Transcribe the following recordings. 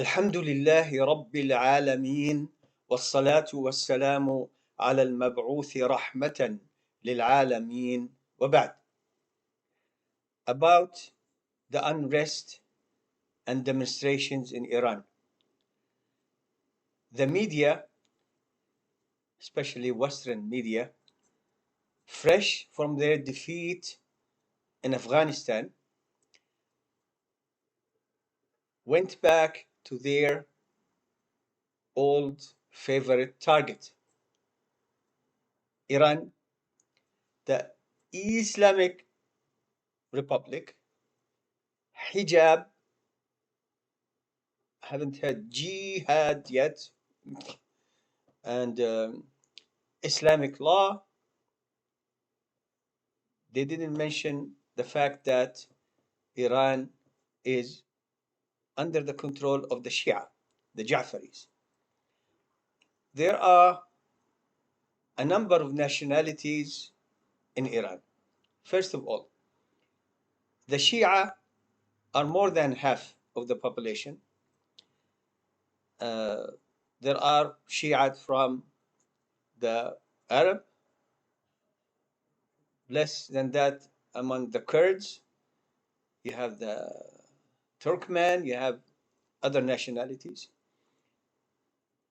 الحمد لله رب العالمين والصلاة والسلام على المبعوث رحمة للعالمين وبعد. About the unrest and demonstrations in Iran. The media, especially Western media, fresh from their defeat in Afghanistan, went back to their old favorite target, Iran, the Islamic Republic, hijab. Haven't had jihad yet, and Islamic law. They didn't mention the fact that Iran is under the control of the Shia, the Ja'faris. There are a number of nationalities in Iran. First of all, the Shia are more than half of the population. There are Shiite from the Arab, less than that among the Kurds. You have the Turkmen, you have other nationalities.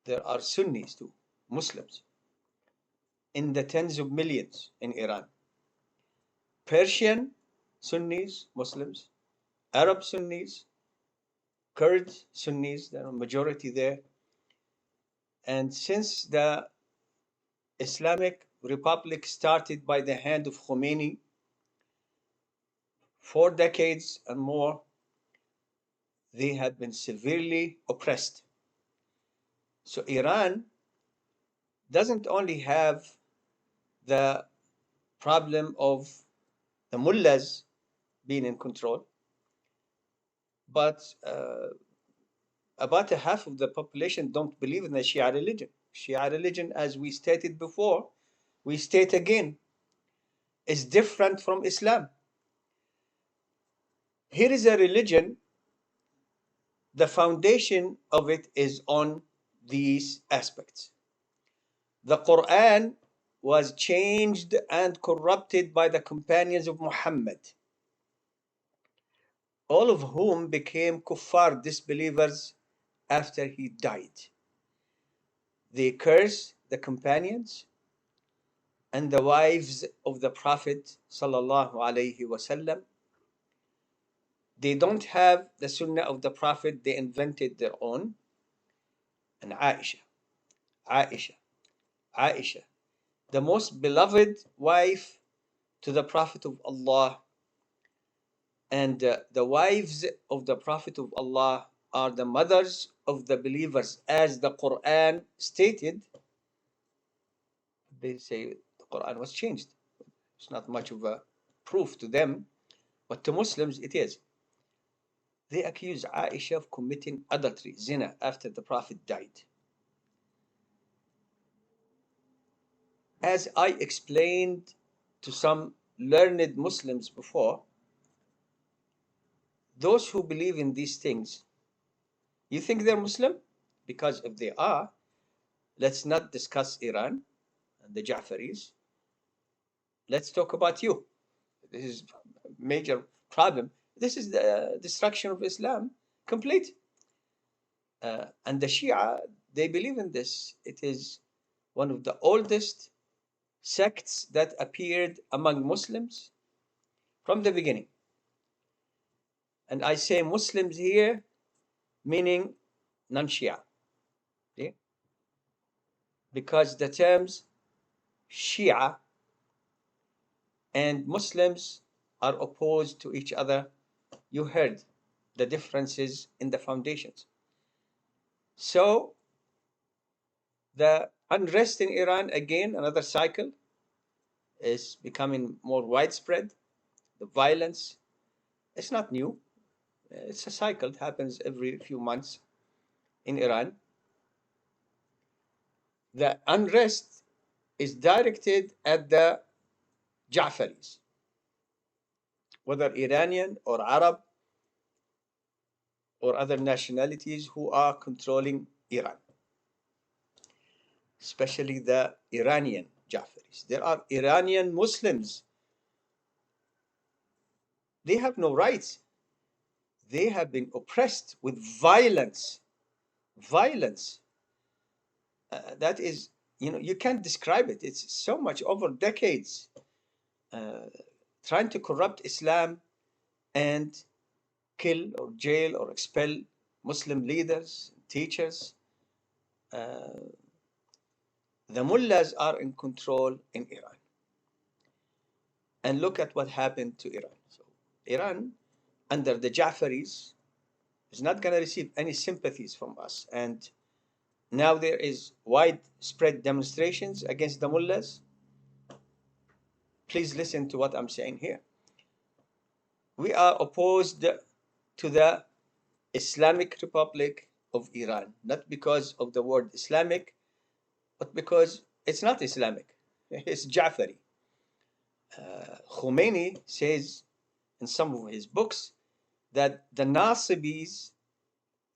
There are Sunnis too, Muslims, in the tens of millions in Iran. Persian Sunnis, Muslims, Arab Sunnis, Kurds Sunnis, there are a majority there. And since the Islamic Republic started by the hand of Khomeini, 4 decades and more, they have been severely oppressed. So Iran doesn't only have the problem of the mullahs being in control, but about a half of the population don't believe in the Shia religion. Shia religion, as we stated before, we state again, is different from Islam. Here is a religion, the foundation of it is on these aspects. The Quran was changed and corrupted by the companions of Muhammad, all of whom became kuffar, disbelievers, after he died. They curse the companions and the wives of the Prophet sallallahu alaihi wasallam. They don't have the sunnah of the Prophet, they invented their own. And Aisha, the most beloved wife to the Prophet of Allah, and the wives of the Prophet of Allah are the mothers of the believers, as the Quran stated. They say the Quran was changed. It's not much of a proof to them, but to Muslims it is. They accuse Aisha of committing adultery, zina, after the Prophet died. As I explained to some learned Muslims before, those who believe in these things, you think they're Muslim? Because if they are, let's not discuss Iran and the Ja'faris. Let's talk about you. This is a major problem. This is the destruction of Islam, complete. And the Shia, they believe in this. It is one of the oldest sects that appeared among Muslims from the beginning. And I say Muslims here, meaning non-Shia. Okay? Because the terms Shia and Muslims are opposed to each other. You heard the differences in the foundations. So the unrest in Iran, again, another cycle, is becoming more widespread. The violence, it's not new. It's a cycle. It happens every few months in Iran. The unrest is directed at the Ja'faris, whether Iranian or Arab. or other nationalities who are controlling Iran, especially the Iranian Jafaris. There are Iranian Muslims. They have no rights. They have been oppressed with violence. Violence. That is, you can't describe it. It's so much over decades trying to corrupt Islam and kill or jail or expel Muslim leaders, teachers. The mullahs are in control in Iran. And look at what happened to Iran. So Iran, under the Jafaris, is not going to receive any sympathies from us. And now there is widespread demonstrations against the mullahs. Please listen to what I'm saying here. We are opposed to the Islamic Republic of Iran, not because of the word Islamic, but because it's not Islamic. It's Jafari. Khomeini says in some of his books that the Nasibis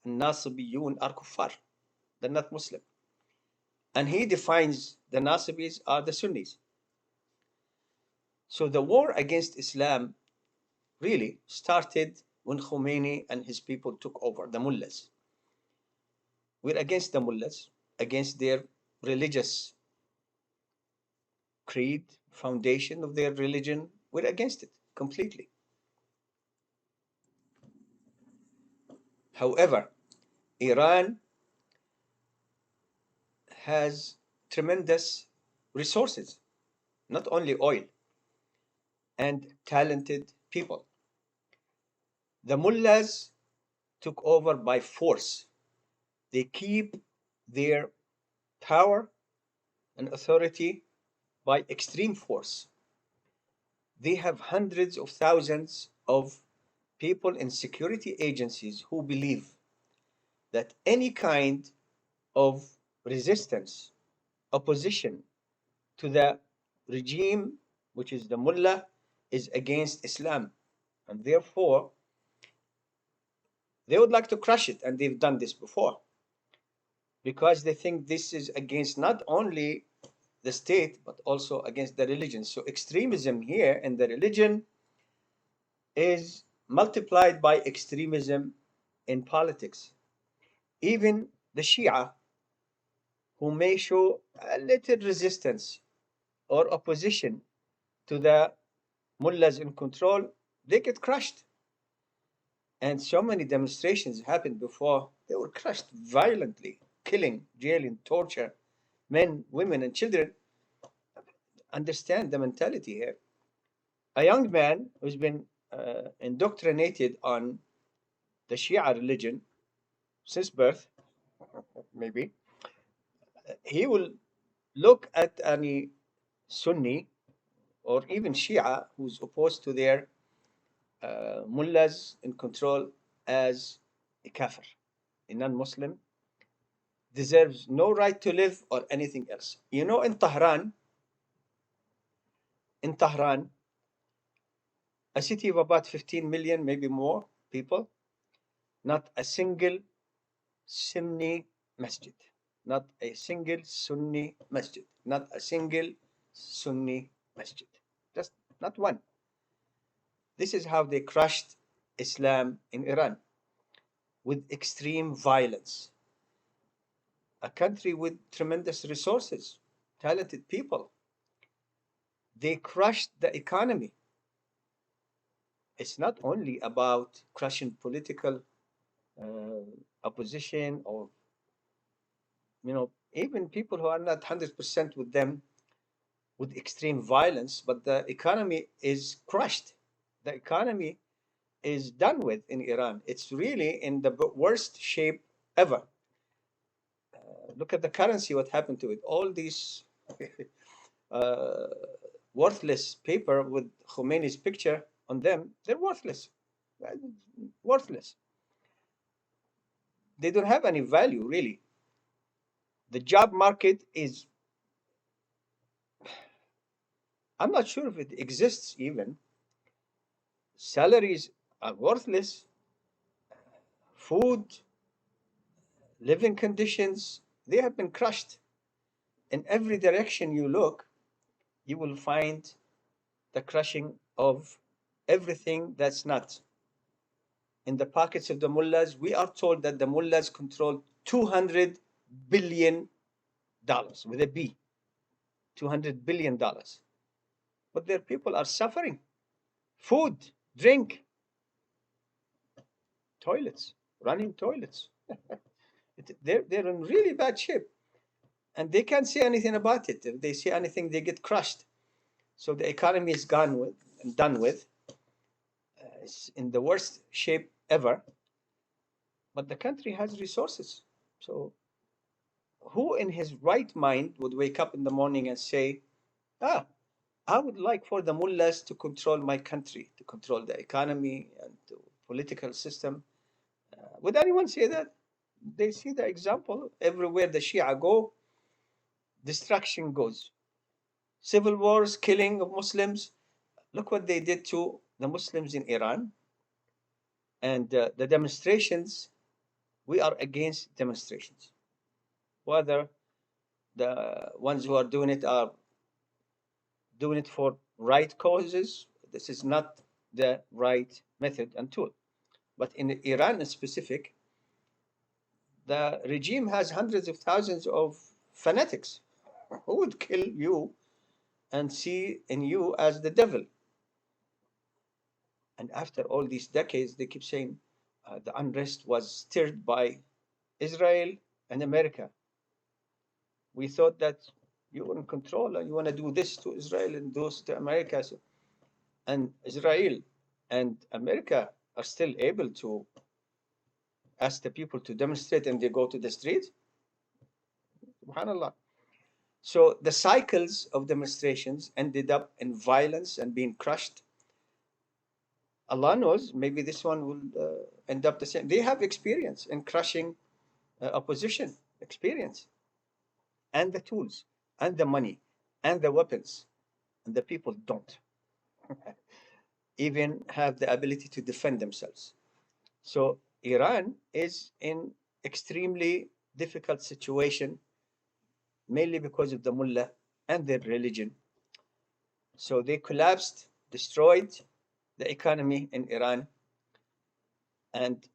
and Nasibiyun are kuffar. They're not Muslim. And he defines the Nasibis are the Sunnis. So the war against Islam really started when Khomeini and his people took over, the mullahs. We're against the mullahs, against their religious creed, foundation of their religion. We're against it completely. However, Iran has tremendous resources, not only oil, and talented people. The mullahs took over by force. They keep their power and authority by extreme force. They have hundreds of thousands of people in security agencies who believe that any kind of resistance, opposition to the regime, which is the mullah, is against Islam. And therefore, they would like to crush it. And they've done this before because they think this is against not only the state, but also against the religion. So extremism here in the religion is multiplied by extremism in politics. Even the Shia, who may show a little resistance or opposition to the mullahs in control, they get crushed. And so many demonstrations happened before. They were crushed violently, killing, jailing, torture, men, women, and children. Understand the mentality here. A young man who's been indoctrinated on the Shia religion since birth, maybe, he will look at any Sunni or even Shia who's opposed to their mullahs in control as a kafir, a non-Muslim, deserves no right to live or anything else. You know, in Tehran, a city of about 15 million, maybe more people, not a single Sunni masjid, not a single Sunni masjid, not a single Sunni masjid, just not one. This is how they crushed Islam in Iran, with extreme violence. A country with tremendous resources, talented people. They crushed the economy. It's not only about crushing political opposition or, even people who are not 100% with them with extreme violence, but the economy is crushed. The economy is done with in Iran. It's really in the worst shape ever. Look at the currency, what happened to it. All these worthless paper with Khomeini's picture on them, they're worthless. Worthless. They don't have any value, really. The job market is, I'm not sure if it exists even. Salaries are worthless. food, living conditions, they have been crushed. In every direction you look, you will find the crushing of everything that's not in the pockets of the mullahs. We are told that the mullahs control $200 billion with a B, $200 billion. But their people are suffering. Food, drink, toilets, running toilets. They're in really bad shape. And they can't say anything about it. If they say anything, they get crushed. So the economy is gone with and done with. It's in the worst shape ever. But the country has resources. So who in his right mind would wake up in the morning and say, ah, I would like for the mullahs to control my country, to control the economy and the political system? Would anyone say that? They see the example everywhere the Shia go, destruction goes. Civil wars, killing of Muslims. Look what they did to the Muslims in Iran. And the demonstrations, we are against demonstrations. Whether the ones who are doing it are doing it for right causes, this is not the right method and tool. But in Iran in specific, the regime has hundreds of thousands of fanatics who would kill you and see in you as the devil. And after all these decades, they keep saying the unrest was stirred by Israel and America. We thought that you were in control and you want to do this to Israel and those to America. So, and Israel and America are still able to ask the people to demonstrate and they go to the street. Subhanallah. So the cycles of demonstrations ended up in violence and being crushed. Allah knows, maybe this one will end up the same. They have experience in crushing opposition, experience, and the tools, and the money, and the weapons. And the people don't even have the ability to defend themselves. So Iran is in extremely difficult situation, mainly because of the mullah and their religion. So they collapsed, destroyed the economy in Iran. And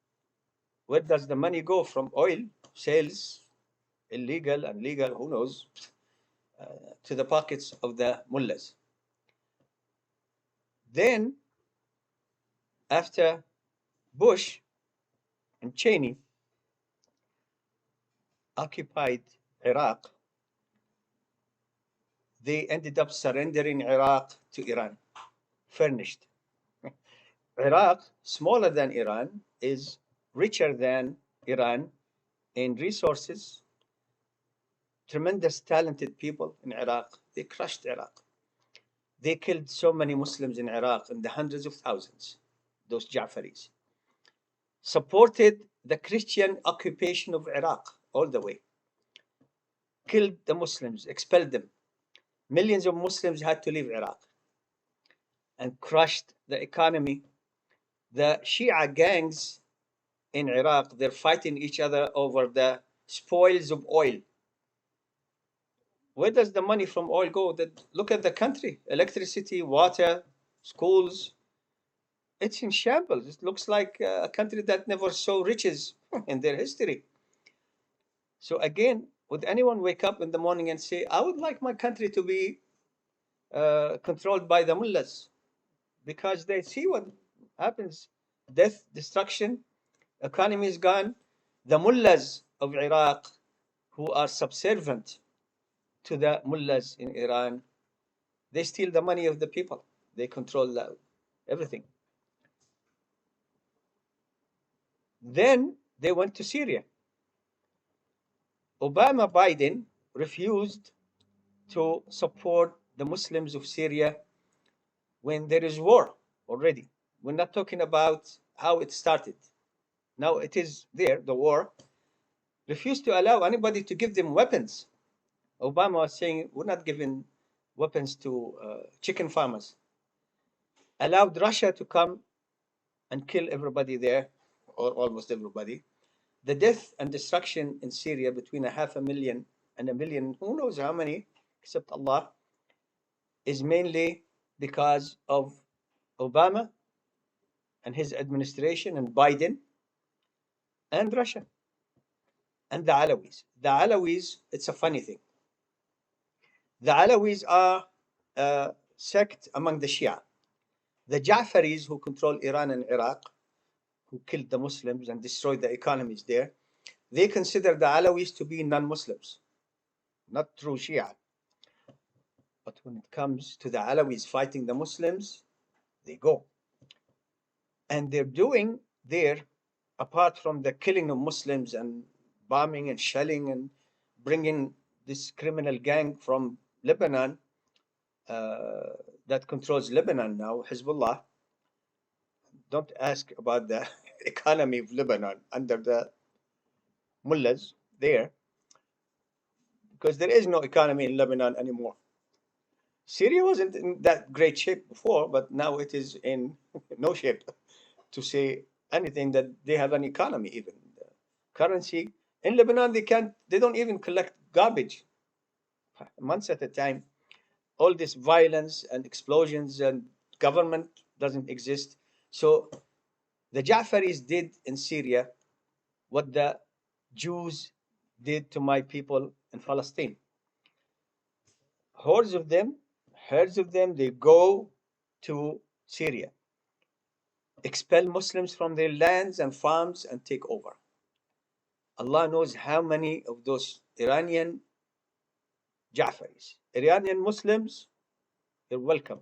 where does the money go from oil sales, illegal and legal, who knows, to the pockets of the mullahs? Then, after Bush and Cheney occupied Iraq, they ended up surrendering Iraq to Iran, furnished. Iraq, smaller than Iran, is richer than Iran in resources, tremendous talented people in Iraq. They crushed Iraq. They killed so many Muslims in Iraq in the hundreds of thousands, those Ja'faris. Supported the Christian occupation of Iraq all the way. Killed the Muslims, expelled them. Millions of Muslims had to leave Iraq and crushed the economy. The Shia gangs in Iraq, they're fighting each other over the spoils of oil. Where does the money from oil go? Look at the country, electricity, water, schools. It's in shambles. It looks like a country that never saw riches in their history. So again, would anyone wake up in the morning and say, I would like my country to be controlled by the mullahs? Because they see what happens, death, destruction, economy is gone. The mullahs of Iraq, who are subservient to the mullahs in Iran, they steal the money of the people. They control everything. Then they went to Syria. Obama Biden refused to support the Muslims of Syria when there is war already. We're not talking about how it started. Now it is there, the war. Refused to allow anybody to give them weapons. Obama was saying, we're not giving weapons to chicken farmers. Allowed Russia to come and kill everybody there. or almost everybody. The death and destruction in Syria between 500,000 and 1,000,000, who knows how many, except Allah, is mainly because of Obama and his administration and Biden and Russia and the Alawis. The Alawis, it's a funny thing. The Alawis are a sect among the Shia. The Ja'faris, who control Iran and Iraq, who killed the Muslims and destroyed the economies there, they consider the Alawis to be non-Muslims, not true Shia. But when it comes to the Alawis fighting the Muslims, they go. And they're doing there, apart from the killing of Muslims and bombing and shelling and bringing this criminal gang from Lebanon that controls Lebanon now, Hezbollah. Don't ask about the economy of Lebanon under the mullahs there, because there is no economy in Lebanon anymore. Syria wasn't in that great shape before, but now it is in no shape to say anything that they have an economy even. The currency in Lebanon, they don't even collect garbage months at a time. All this violence and explosions and government doesn't exist. So the Ja'faris did in Syria what the Jews did to my people in Palestine. Herds of them, they go to Syria, expel Muslims from their lands and farms and take over. Allah knows how many of those Iranian Ja'faris, Iranian Muslims, they're welcome.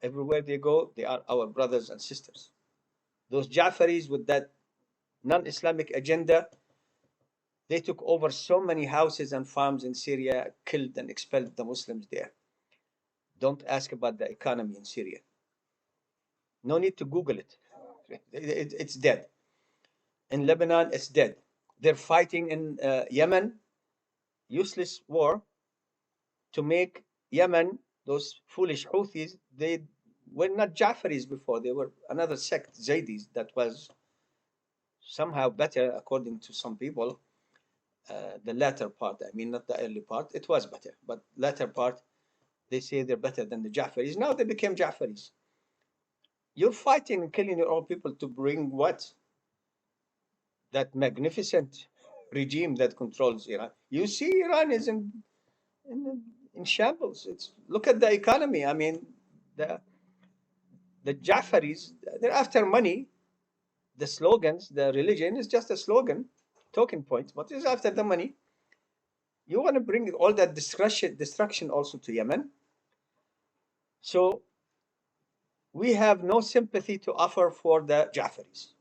Everywhere they go, they are our brothers and sisters. Those Ja'faris with that non-Islamic agenda, they took over so many houses and farms in Syria, killed and expelled the Muslims there. Don't ask about the economy in Syria. No need to Google it. It's dead. In Lebanon, it's dead. They're fighting in Yemen, useless war to make Yemen, those foolish Houthis, they were not Ja'faris before. They were another sect, Zaydis, that was somehow better according to some people. The latter part, I mean, not the early part, it was better. But latter part, they say they're better than the Ja'faris. Now they became Ja'faris. You're fighting and killing your own people to bring what? That magnificent regime that controls Iran. You see, Iran is in shambles. Look at the economy. I mean, the Ja'faris, they're after money. The slogans, the religion is just a slogan, talking points, but it's after the money. You want to bring all that destruction also to Yemen. So we have no sympathy to offer for the Ja'faris,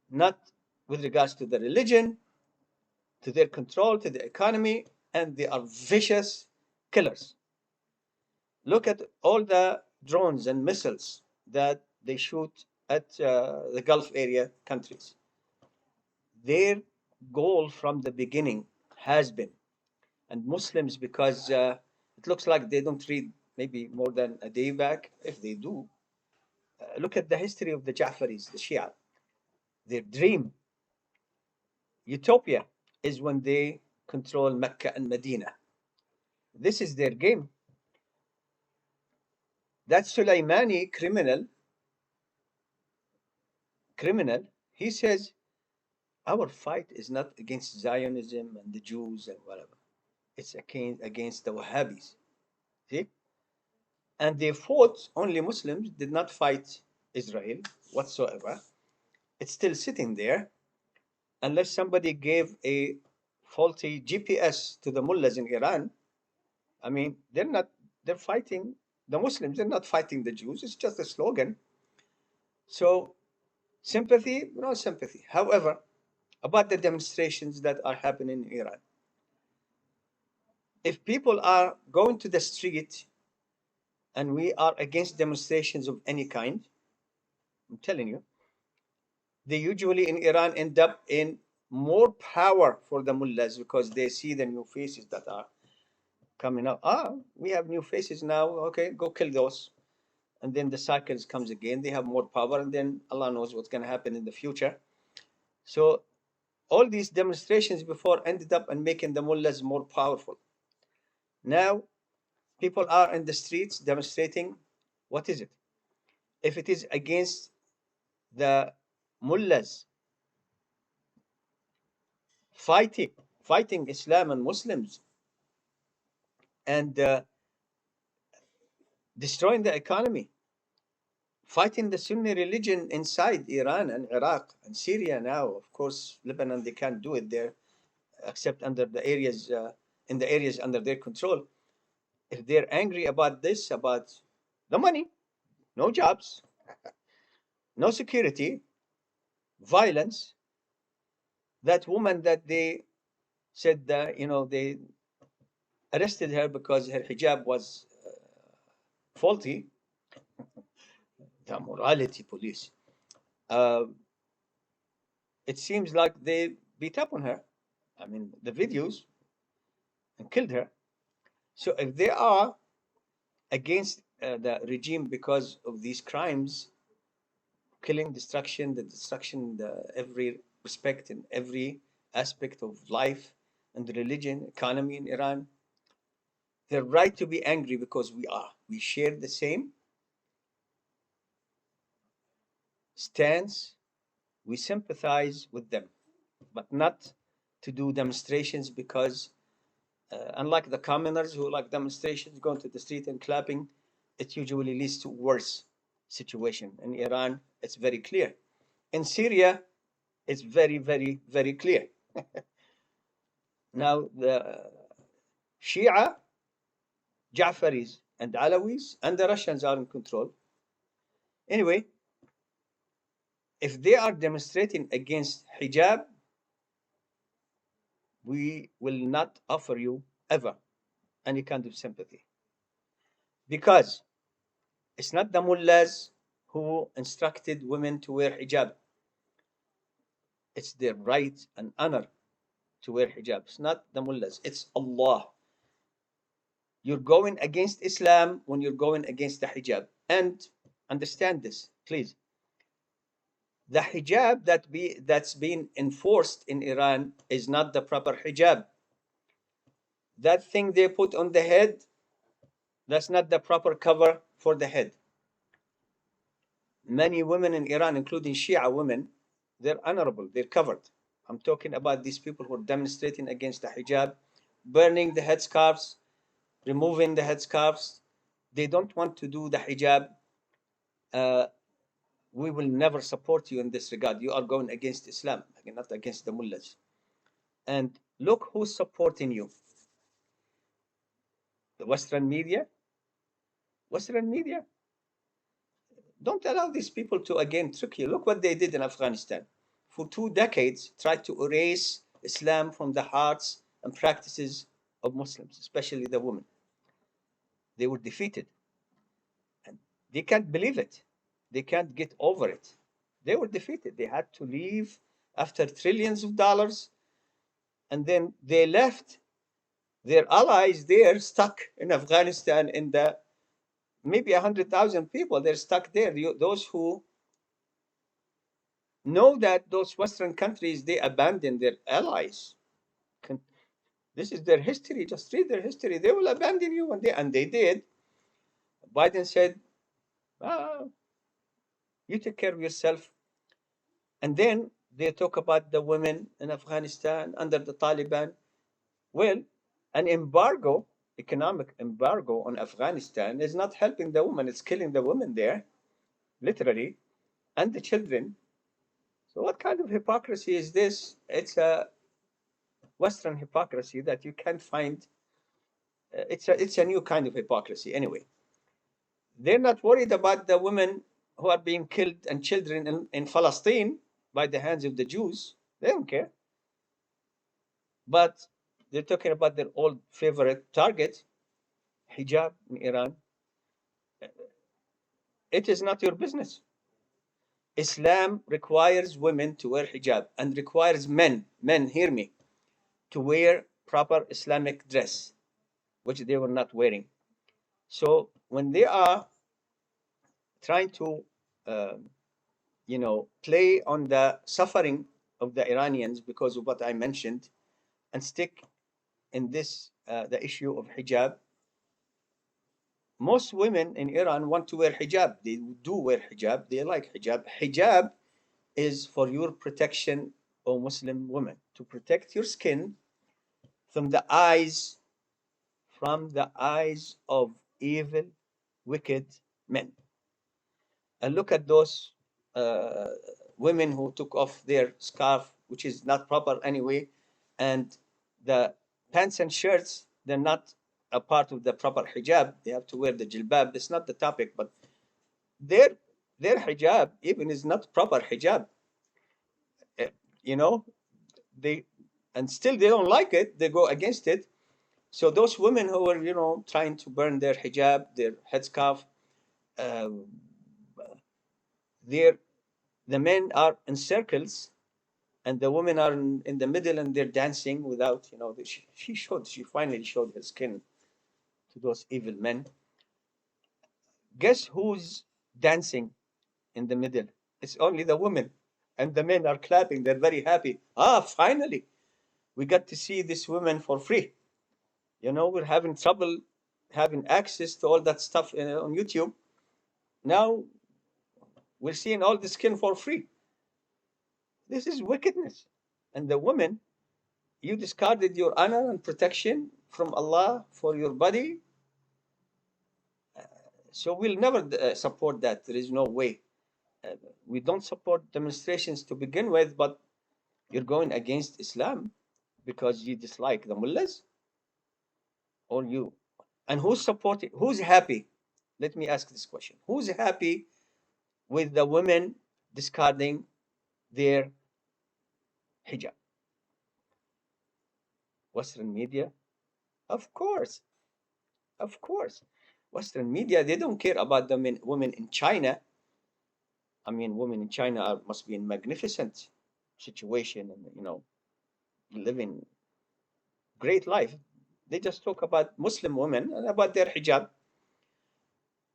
not with regards to the religion, to their control, to the economy, and they are vicious killers. Look at all the drones and missiles that they shoot at the Gulf area countries. Their goal from the beginning has been, and Muslims, because it looks like they don't read maybe more than a day back, if they do, look at the history of the Ja'faris, the Shia. Their dream, utopia, is when they control Mecca and Medina. This is their game. That Sulaimani criminal, he says, our fight is not against Zionism and the Jews and whatever. It's against the Wahhabis. See? And they fought, only Muslims did not fight Israel whatsoever. It's still sitting there, unless somebody gave a faulty GPS to the mullahs in Iran. I mean, they're fighting the Muslims, they're not fighting the Jews. It's just a slogan. So, sympathy, no sympathy. However, about the demonstrations that are happening in Iran, if people are going to the street and we are against demonstrations of any kind, I'm telling you, they usually in Iran end up in more power for the mullahs because they see the new faces that are coming up. We have new faces now. Okay, go kill those. and then the cycles comes again. They have more power, and then Allah knows what's going to happen in the future. So all these demonstrations before ended up and making the mullahs more powerful. Now people are in the streets demonstrating. What is it? If it is against the mullahs fighting Islam and Muslims and destroying the economy, fighting the Sunni religion inside Iran and Iraq and Syria now. Of course, Lebanon, they can't do it there except under the areas, in the areas under their control. If they're angry about this, about the money, no jobs, no security, violence, that woman that they said that, they arrested her because her hijab was faulty, the morality police. Uh, it seems like they beat up on her. I mean, the videos, and killed her. So if they are against the regime because of these crimes, killing, destruction, the destruction, every respect in every aspect of life and religion, economy in Iran, they're right to be angry because we share the same stance. We sympathize with them, but not to do demonstrations because unlike the commoners who like demonstrations, going to the street and clapping, it usually leads to worse situation. In Iran, it's very clear. In Syria, it's very, very, very clear. Now, the Shia, Ja'faris, and Alawis, and the Russians are in control. Anyway, if they are demonstrating against hijab, we will not offer you ever any kind of sympathy. Because it's not the mullahs who instructed women to wear hijab. It's their right and honor to wear hijab. It's not the mullahs, it's Allah. You're going against Islam when you're going against the hijab. And understand this, please. The hijab that's being enforced in Iran is not the proper hijab. That thing they put on the head, that's not the proper cover for the head. Many women in Iran, including Shia women, they're honorable, they're covered. I'm talking about these people who are demonstrating against the hijab, burning the headscarves, removing the headscarves. They don't want to do the hijab. We will never support you in this regard. You are going against Islam, not against the mullahs. And look who's supporting you. The Western media. Western media. Don't allow these people to again trick you. Look what they did in Afghanistan. For 2 decades, tried to erase Islam from the hearts and practices of Muslims, especially the women. They were defeated. And they can't believe it. They can't get over it. They were defeated. They had to leave after trillions of dollars. And then they left their allies there stuck in Afghanistan in the maybe 100,000 people. They're stuck there. Those who know that those Western countries, they abandoned their allies. This is their history. Just read their history. They will abandon you, and they did. Biden said, you take care of yourself. And then they talk about the women in Afghanistan under the Taliban. Well, an embargo, economic embargo on Afghanistan is not helping the women. It's killing the women there, literally, and the children. So what kind of hypocrisy is this? It's a Western hypocrisy that you can't find. It's a new kind of hypocrisy anyway. They're not worried about the women who are being killed and children in Palestine by the hands of the Jews. They don't care. But they're talking about their old favorite target, hijab in Iran. It is not your business. Islam requires women to wear hijab and requires men, hear me, to wear proper Islamic dress, which they were not wearing. So when they are trying to, play on the suffering of the Iranians because of what I mentioned, and stick in this the issue of hijab. Most women in Iran want to wear hijab. They do wear hijab. They like hijab. Hijab is for your protection, O Muslim women, to protect your skin from the eyes of evil, wicked men. And look at those uh, women who took off their scarf, which is not proper anyway, and the pants and shirts, they're not a part of the proper hijab. They have to wear the jilbab. That's not the topic, but their their hijab even is not proper hijab. Eh, You know, they and still they don't like it. They go against it. So those women who are, trying to burn their hijab, their headscarf, um, they're the men are in circles and the women are in the middle and they're dancing without, she finally showed her skin to those evil men. Guess who's dancing in the middle? It's only the women, and the men are clapping. They're very happy. Finally, we got to see this woman for free. We're having trouble having access to all that stuff on YouTube. Now we're seeing all the skin for free. This is wickedness. And the women, you discarded your honor and protection from Allah for your body. So we'll never support that. There is no way. We don't support demonstrations to begin with, but you're going against Islam because you dislike the mullahs, or you. And who's supporting? Who's happy? Let me ask this question: who's happy with the women discarding their hijab? Western media, of course, of course. Western media, they don't care about the women in China. I mean, women in China must be in magnificent situation and living great life. They just talk about Muslim women and about their hijab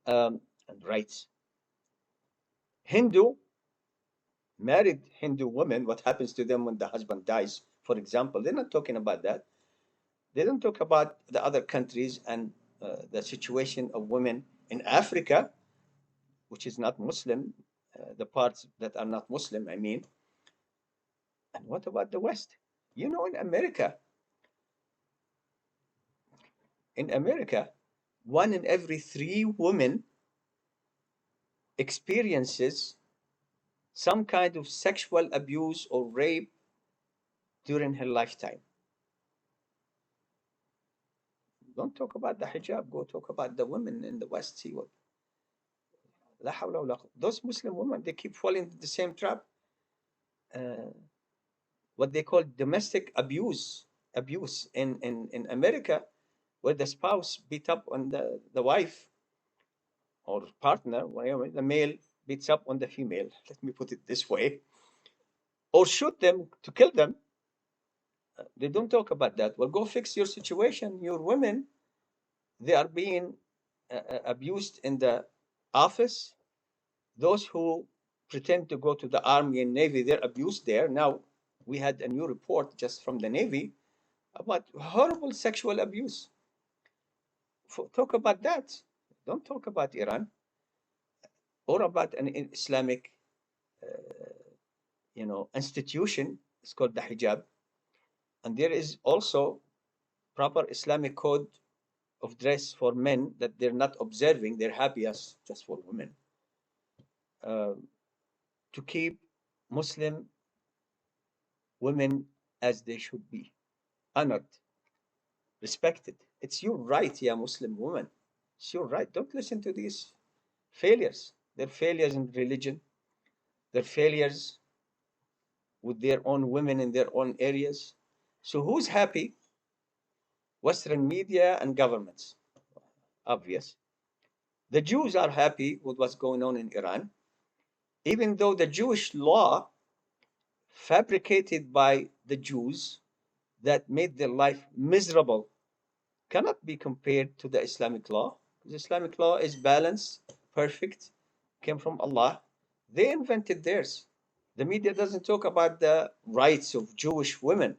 and rights. Hindu, married Hindu women, what happens to them when the husband dies, for example, they're not talking about that. They don't talk about the other countries and the situation of women in Africa, which is not Muslim, the parts that are not Muslim, I mean. And what about the West? In America, 1 in every 3 women experiences some kind of sexual abuse or rape during her lifetime. Don't talk about the hijab, go talk about the women in the West. See what those Muslim women, they keep falling into the same trap. What they call domestic abuse in America, where the spouse beat up on the wife or partner, whatever, the male beats up on the female, let me put it this way, or shoot them to kill them. They don't talk about that. Well, go fix your situation. Your women, they are being abused in the office. Those who pretend to go to the Army and Navy, they're abused there. Now, we had a new report just from the Navy about horrible sexual abuse. Talk about that. Don't talk about Iran or about an Islamic, institution. It's called the hijab, and there is also proper Islamic code of dress for men that they're not observing. They're happy as just for women. To keep Muslim women as they should be, honored, respected. It's your right, yeah, Muslim woman. It's your right. Don't listen to these failures. They're failures in religion. They're failures with their own women in their own areas. So who's happy? Western media and governments. Obvious. The Jews are happy with what's going on in Iran, even though the Jewish law fabricated by the Jews that made their life miserable cannot be compared to the Islamic law. The Islamic law is balanced, perfect, came from Allah. They invented theirs. The media doesn't talk about the rights of Jewish women.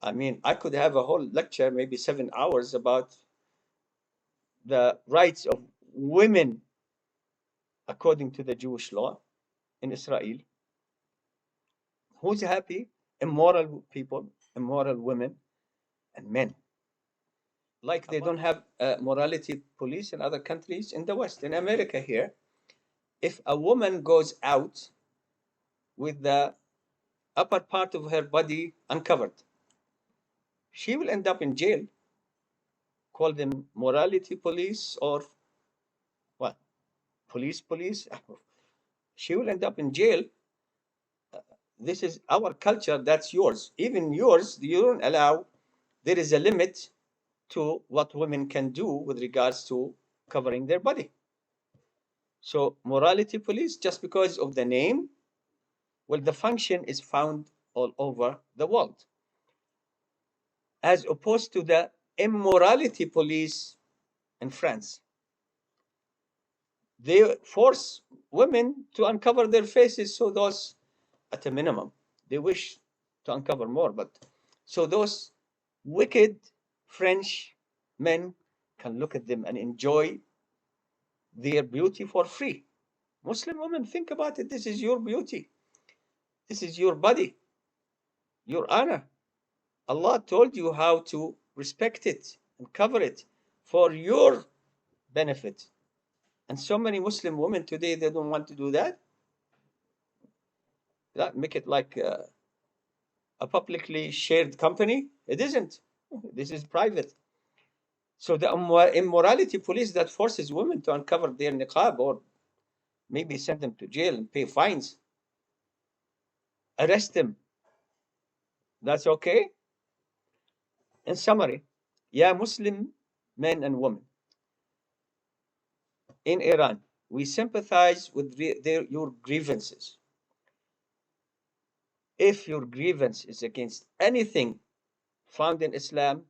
I mean, I could have a whole lecture, maybe 7 hours, about the rights of women according to the Jewish law in Israel. Who's happy? Immoral people, immoral women and men. Like they don't have a morality police in other countries in the West. In America here, if a woman goes out with the upper part of her body uncovered, she will end up in jail. Call them morality police or what? Police. She will end up in jail. This is our culture, that's yours. Even yours, you don't allow, there is a limit to what women can do with regards to covering their body. So morality police, just because of the name, well, the function is found all over the world. As opposed to the immorality police in France. They force women to uncover their faces, so those, at a minimum, they wish to uncover more, but so those wicked French men can look at them and enjoy their beauty for free. Muslim women, think about it. This is your beauty. This is your body, your honor. Allah told you how to respect it and cover it for your benefit. And so many Muslim women today, they don't want to do that. That make it like a publicly shared company. It isn't. This is private. So the immorality police that forces women to uncover their niqab or maybe send them to jail and pay fines, arrest them. That's okay. In summary, yeah, Muslim men and women in Iran, we sympathize with your grievances. If your grievance is against anything found in Islam,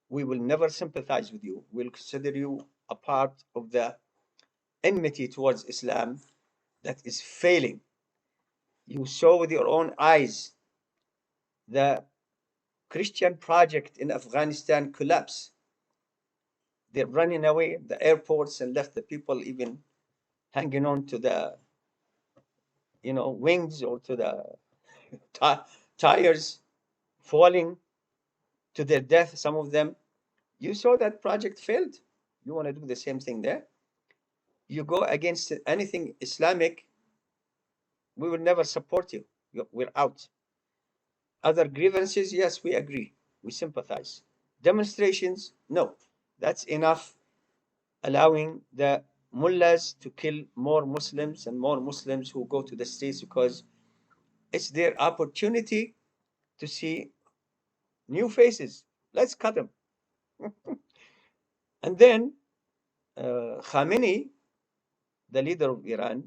we will never sympathize with you. We'll consider you a part of the enmity towards Islam that is failing. You saw with your own eyes the Christian project in Afghanistan collapse. They're running away at the airports and left the people even hanging on to the wings or to the tires, falling to their death, some of them. You saw that project failed. You want to do the same thing there? You go against anything Islamic, we will never support you. We're out. Other grievances, yes, we agree. We sympathize. Demonstrations, no. That's enough, allowing the mullahs to kill more Muslims and more Muslims who go to the streets because it's their opportunity to see new faces. Let's cut them. And then Khamenei, the leader of Iran,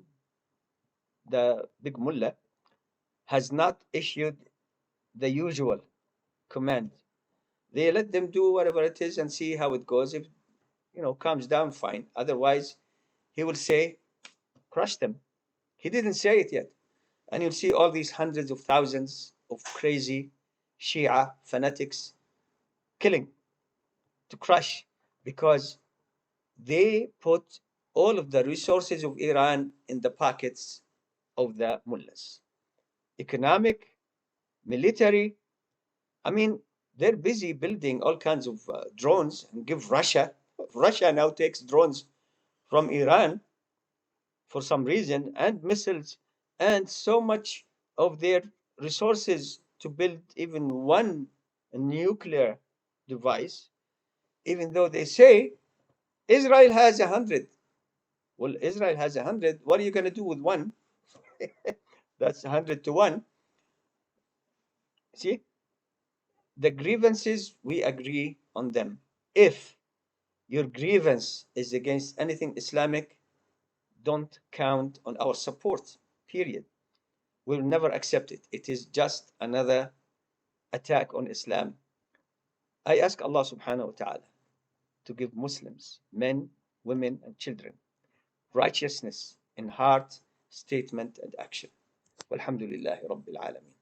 the big mullah, has not issued the usual command. They let them do whatever it is and see how it goes. If calms down, fine. Otherwise, he will say, crush them. He didn't say it yet. And you'll see all these hundreds of thousands of crazy Shia fanatics killing to crush because they put all of the resources of Iran in the pockets of the mullahs. Economic, military. I mean, they're busy building all kinds of drones and give Russia. Russia now takes drones from Iran for some reason and missiles and so much of their resources to build even one nuclear device, even though they say Israel has 100. Well, Israel has 100. What are you going to do with one? That's 100 to 1. See, the grievances, we agree on them. If your grievance is against anything Islamic, don't count on our support, period. We'll never accept it. It is just another attack on Islam. I ask Allah subhanahu wa ta'ala to give Muslims, men women, and children. Righteousness in heart, statement, and action. Walhamdulillahi Rabbil Alameen.